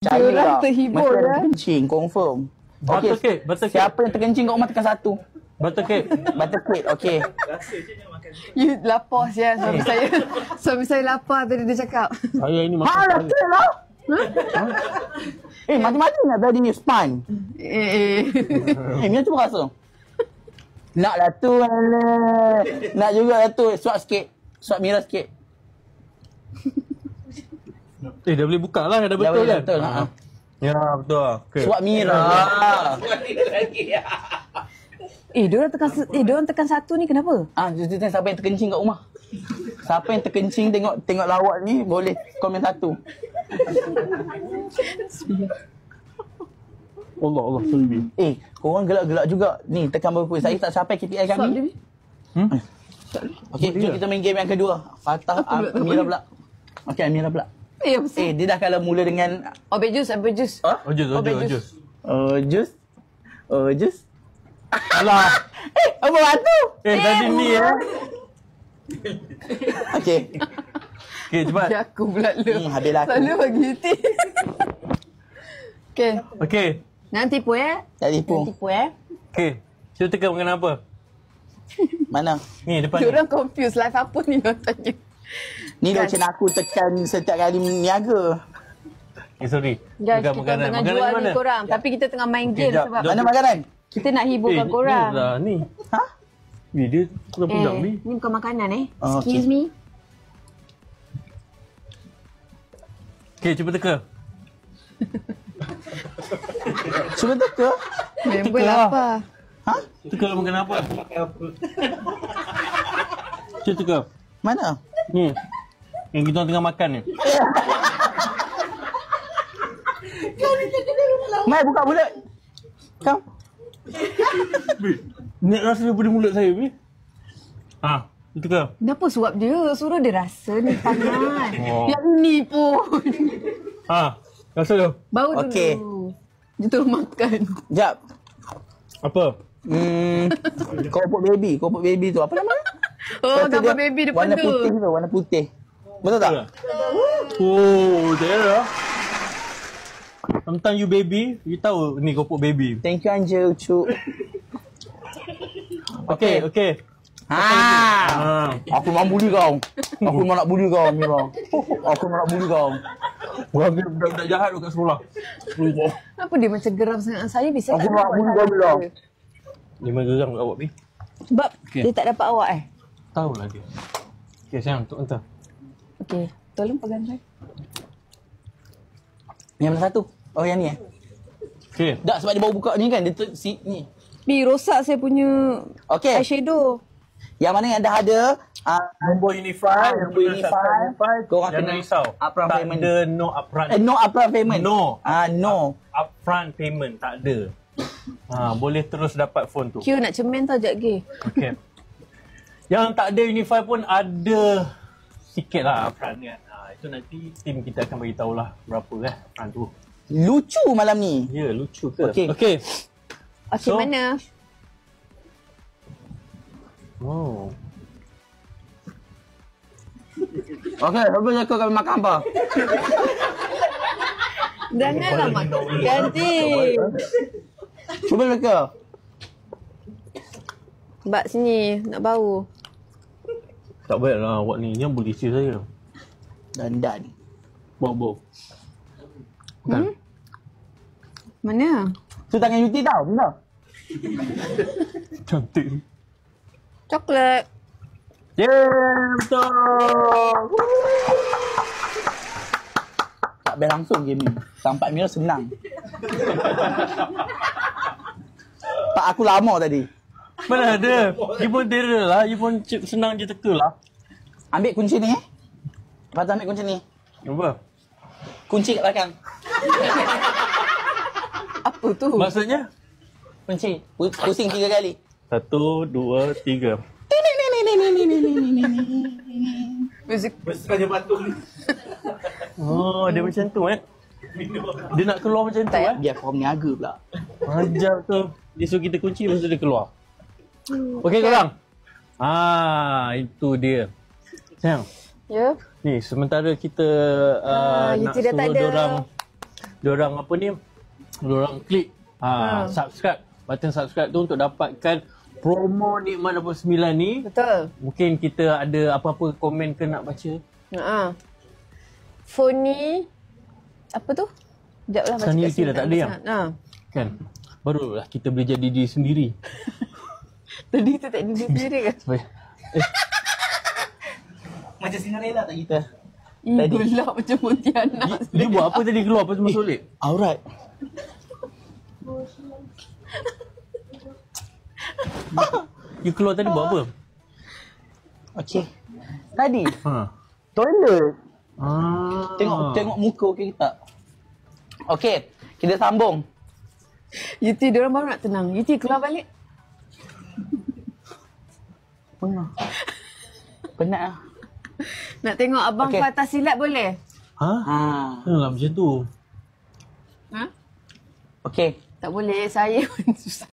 Percaya Diorang tak? terhibur, Mesti ada ya? terkencing, confirm. Butter cake, butter cake. Siapa yang terkencing kat rumah tekan 1. Butter cake. Butter cake, okey. You lapar sial suami saya. Suami saya lapar tadi dia cakap. Saya ini makan Malah sekali. cake lah. Mati-mati nak tadi ni span. Mina cuba rasa. Naklah tu. Nak juga lah tu. Suap sikit. Suap Mira sikit. Dah boleh buka lah, dah betul kan? Betul. Ha. Ya, betul lah. Okay. Suap Mira. Diorang tekan 1 ni kenapa? Jadi siapa yang terkencing kat rumah? Siapa yang terkencing tengok lawak ni boleh komen 1. Allah selbi. Korang gelak-gelak juga. Ni tekan berapa? Saya tak capai KPI kami. Okey, jom kita main game yang kedua. Fatah, Amira pula. Okey, Amira pula. Dia dah kalau mula dengan Obek jus. Jus. Jus. Alah. Apa batu? Tadi ni Okey. Okay, cepat. Ya aku pula lu. Habis lah aku. Selalu bagi tip. Okay. Okay. Nak tipu Tak tipu. Okay. Kita tekan makan apa? Mana? Ni depan ni. Diorang confused live apa ni orang tanya. Ni dah macam aku tekan setiap kali niaga. Sorry. Guys, Bukan kita makanan. tengah Makanan jual di ni mana? korang. Tapi kita tengah main game jap. sebab Mana makanan? kita nak hiburkan korang. Ni lah ni. Ha? Dia kurang pedang ni. Ni bukan makanan Oh, Excuse okay. me. Okay, cuba teka. Cuba teka. Member Teka lah. lapar. Ha? Teka lah makan apa? Cuba teka. Mana? Ni. Yang kita tengah makan ni. Mai buka mulut. Kau. Ni rasa daripada mulut saya ni. Ha, teka. Kenapa suap dia? Suruh dia rasa ni tangan. Oh. Yang ni pun. Ha, rasa tu. Bau dulu. Okey. Dia terus makan. Jap. Apa? Kopok baby tu apa nama? Oh, Lepas tu gambar dia baby depan warna tu. putih tu, warna putih. Betul tak? Oh, dia lah. Sometimes you baby, you tahu ni kopok baby. Thank you Anja, Ucu. Okay. Aku memang bully kau. Aku memang nak bully kau, Mira. Aku memang nak bully kau. Orang dia budak jahat tu kat sekolah. Kenapa dia macam geram sangat? Saya bisa Aku tak nak dapat bunuh awak kau, Mira. ke? Dia main geram kat awak, Bi. Sebab Okey. dia tak dapat awak Tahulah dia. Okay, sayang, untuk hantar. Okey, tolong pegang saya. Yang mana satu? Oh, yang ni Okay. Tak, sebab dia baru buka ni kan. Dia ni. Bi, rosak saya punya Okey. eyeshadow. Yang mana yang dah ada Nombor Unify, nombor Unify. Korang jangan kena risau. upfront Tak payment. ada no upfront. no upfront payment. No. No. Upfront payment tak ada. Boleh terus dapat phone tu. Q nak cemen tau jap lagi. Okay. Yang tak ada Unify pun ada sikit lah upfront kan. Itu nanti tim kita akan bagi tahulah berapa kan upfront tu. Lucu malam ni. Ya, lucu ke? Okey. Okey, So- mana? Oh. Okey, apa cakap kami makan apa? Janganlah ganti. Cuba leka. Sebab sini nak bau. Tak baiklah awak ni. Yang boleh isi saya. Dandan. Bau-bau. Bukan? Mana? Tu tangan Yuti tau, benar? Cantik. Coklat. Yeah, betul. Tak best langsung game ni. Sampai Mira senang. Pak aku lama tadi. Mana ada? You pun terror lah. You pun senang je teka lah. Ambil kunci ni Lepas tu ambil kunci ni. Apa? Kunci kat belakang. Apa tu? Maksudnya? Kunci. Pusing 3 kali. 1, 2, 3. Muzik. Oh, dia macam tu Dia nak keluar macam tu Biar korang niaga pula. Ajar tu. Dia suruh kita kunci, lepas tu dia keluar. Okey korang. Itu dia. Sayang. Ya. Ni sementara kita you nak tidak tak suruh ada. diorang diorang apa ni, diorang klik subscribe, button subscribe tu untuk dapatkan promo Nikmat 89 ni. Betul. Mungkin kita ada apa-apa komen ke nak baca. Phone ni apa tu? Sekejap lah baca Sekarang ni kat sini. dah tak ada yang kan? Barulah kita boleh jadi diri sendiri. Tadi tu tak diri sendiri kan? Macam Cinderella tak kita? Tadi gelap macam Pontianak. Dia buat apa tadi keluar pas masuk lift? Aurat. You keluar tadi buat apa? Okey. Tadi Ha. toilet. Tengok muka okey tak? Okey, kita sambung. Yuti, diorang baru nak tenang. Yuti, keluar balik. Penat lah. Nak tengok abang Okey. patah silat boleh? Kenapa macam tu? Ha? Okey. Tak boleh, saya pun susah.